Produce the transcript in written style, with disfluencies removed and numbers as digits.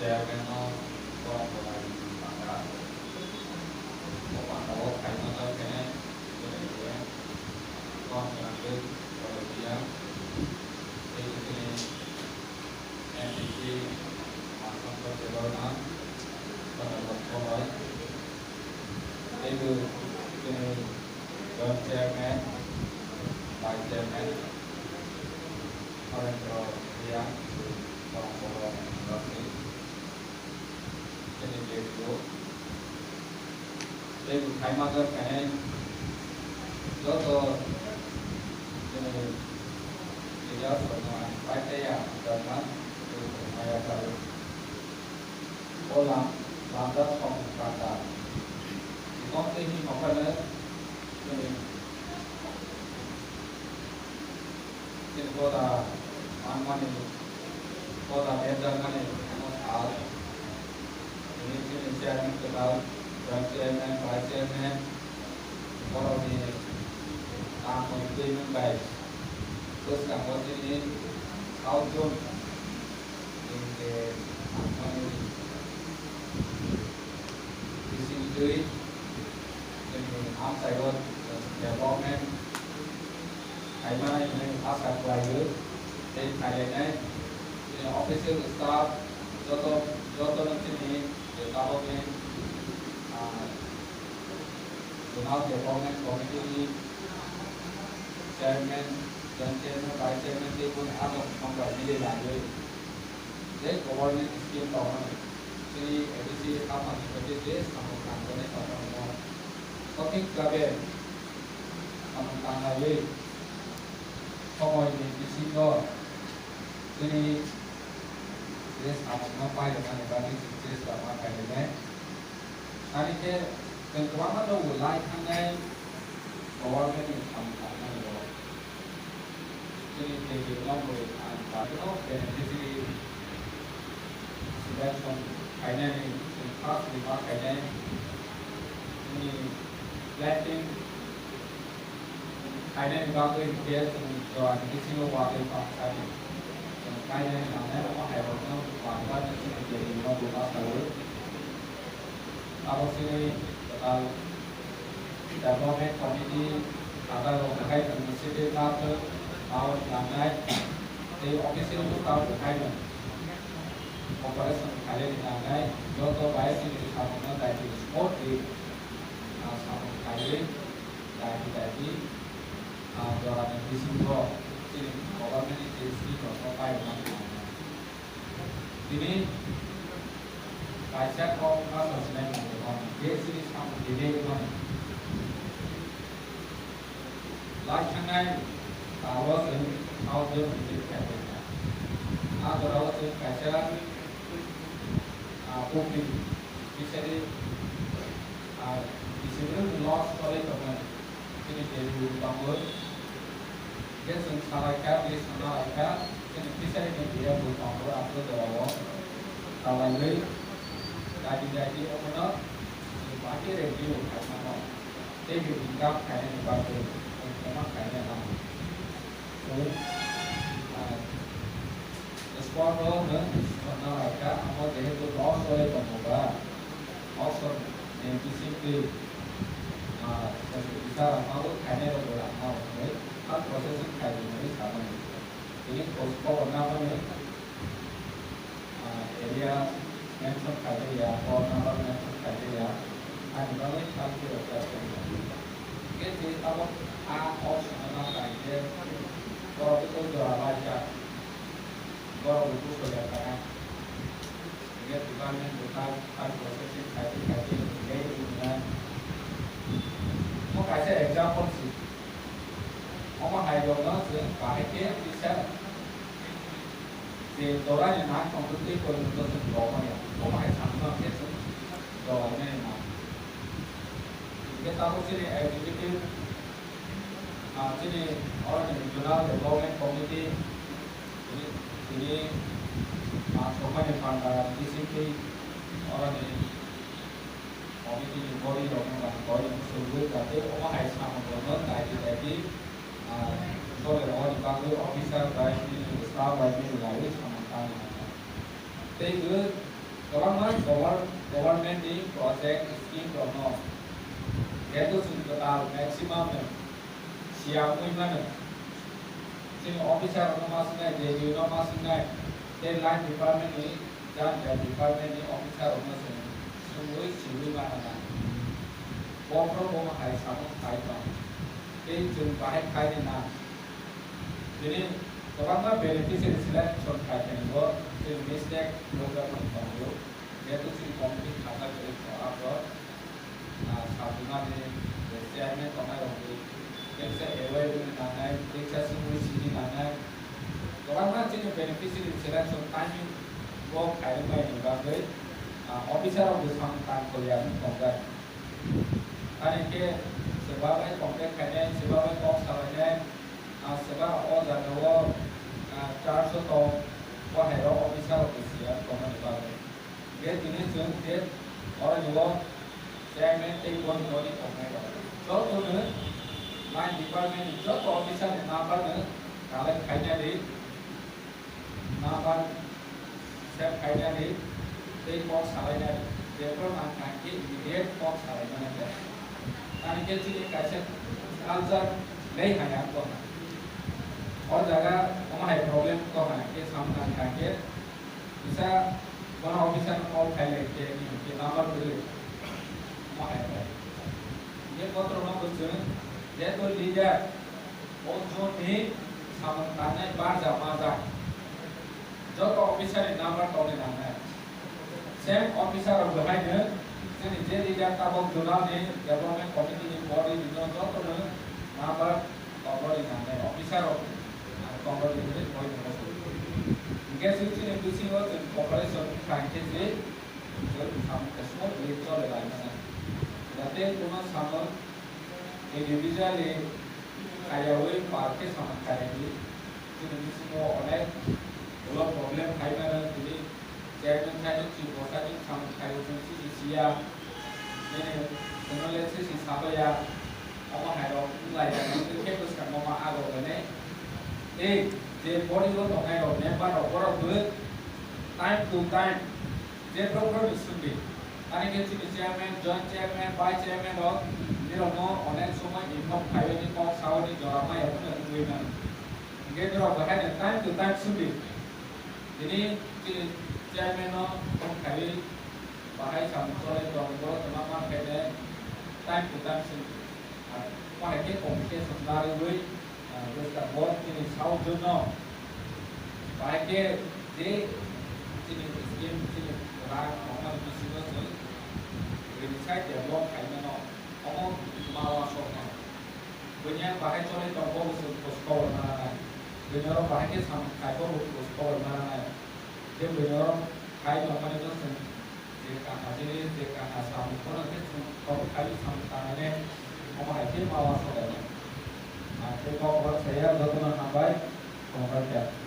chairman nó có một bạn đã có bạn đó phải nó tới cái này con làm bên và đầu tiên thì NPC mà không có thể đâu nó và là một câu nói đây từ chairman vice chairman orang dia orang ini jadi itu jadi khai mạc cái đó to thì đó là phải thế à rồi nó hay là rồi ô làm rất không cả thì có cái gì mà phải nữa jadi kota mana kota Medan mana hal ini Indonesia yang kenal Brazilian Brazilian kalau di tamu itu yang baik terus kalau ini South Zone ini mana di sini jadi ini Sài Gòn development ngày mai mình áp đặt vài đứa trên ngày này thì official staff do tôi nói chuyện này để tao hôm nay now development committee chairman dan chairman vice chairman thì cũng áp dụng phong trào đi làm rồi đấy government scheme đó thì ADC các bạn có thể dễ làm một làm cái này còn không có thích là về làm một làm này Pokoknya di sini ini jelas apa yang mana bagi jelas apa kayaknya. Hari ke tenggelam ada ulai kangen bawah ni sampai ni. Jadi tenggelam boleh antara itu beneficiary sudah from kayaknya ni pas lima kayaknya ini Latin kayaknya juga dia rồi cái siêu hòa bình phòng cái này là nó có hệ thống nó hoàn toàn là cái gì nó cũng có tới kalau sini development committee ada terkait dengan mesti tahun tahun yang lain di office itu tahun terkait dengan operasi kalian yang lain jodoh baik ini sama dari sport di sama kalian dari orang yang di sini orang ini di sini apa yang ini baca kau nggak selesai orang di sini sama di mana laksana kalau dia berbicara atau kalau baca publik bisa di sini loss oleh teman ini jadi bangun dia sampaikan ini bisa dia bertambah atau dalam kalau ini jadi orang pakai review karena dia juga kayak dibantu memang kayaknya lama sport orang mereka apa dia itu loss oleh pemuda also yang disiplin bisa mau kayaknya orang mau kan proses kayak ini sama ini posko nama ini area mention kayak ya nama mention kayak ya ada banyak hal yang kita jadi kalau option nama kayak kalau itu jual baca kalau itu sudah kan dia bukan kan proses kayak ini mau kasih example sih ông hay rồi nó sẽ phải cái sẽ thì tôi nói như nói không thực tế tôi thực độ mà không phải sẵn nó cái rồi nên mà cái tao cũng sẽ cái jadi orang yang dikenal development committee ini semua yang antara disiplin orang yang committee yang body orang yang seluruh tapi orang hay sama orang tadi so orang dipanggil officer baik ini staff baik ini lagi sama kami. Tapi government ni project scheme no itu total maximum siap pun mana sini officer nama sungai JU nama sungai dan line department ni dan department ni officer nama sungai semua cium mana bom hai sama hai tu ini jumpa hai ni na jadi government beneficiary selection hai ni bo jadi mistake program ni itu sih komplek kata jadi apa साधुना में चेयरमैन कमाई होगी जैसे एवरेज में लाना है एक्सेसिव में सीधी लाना है गवर्नमेंट जिन बेनिफिशियरी सिलेक्शन टाइमिंग वो खाई में निकाल गए officer of this fund time को याद कॉन्ट्रैक्ट अरे के सेवा में कॉन्ट्रैक्ट करने सेवा में कॉस्ट करने सेवा और ज़्यादा वो 400 तो वो है रो ऑफिसर ऑफ दिस यार कॉन्ट्रैक्ट निकाल गए ये दिने जो ये और जो chairman take one body of my so to the line department so to officer number the collect finally number set finally take box salary therefore man can get immediate box salary and get the कैसे culture नहीं है आपको और जगह हमारे problem को है कि सामना करके इसा वन ऑफिसर और फैले के नंबर मिले ये पत्र में कुछ ये तो लीडर और जो नहीं सामने बाहर जमा जाए जो तो ऑफिसर नंबर तो नहीं नाम है सेम ऑफिसर और भाई ने जे लीडर का वो जुड़ा नहीं डेवलपमेंट कमिटी की बॉडी जो तो नंबर और बॉडी नाम है ऑफिसर और कॉम्बोडी में कोई नहीं इनके सूची ने किसी और कॉर्पोरेशन बैंक से जो हम कस्टमर रेट तो लगाना जाते कोनो सामान इंडिविजुअली खायावे पार्के सामान खाएंगे तो जिसमें अनेक वो प्रॉब्लम खाई में रहती चेयरमैन खाई तो चीज़ बहुत सारी सामान खाई तो चीज़ सिया ये उन्होंने से सिसाबया और है तो लाया तो क्या कुछ करना माँ आगे बढ़ने एक जे बॉडी को तो है तो नेपर और टाइम टू टाइम जे प्रोग्राम सुनते आणि के chairman joint chairman vice chairman और निरनो अनेक समय इनकम प्राइवेट को सावनी जरामा यापन दुइना गेदरो बहाय टाइम टू टाइम सुबि दिनी चेयरमैन नो कम खाली बहाय सामसोले दंगो तमामा केने टाइम टू टाइम सुबि माने के कमिटी संदारि दुइ जस्ता बोर्ड के साउ जनो बहाय के जे जिनि स्कीम जिनि राग normal business Inside the block, I don't know. Almost Mawa Shopman. When you have a head on it, or what was called Manana. When you're a package, some type of was called Manana. Then when you're a high of money, they can have it, they can have some benefits from Kali some time. Oh, I came Mawa Shopman. I take off what they have done on my bike from right there.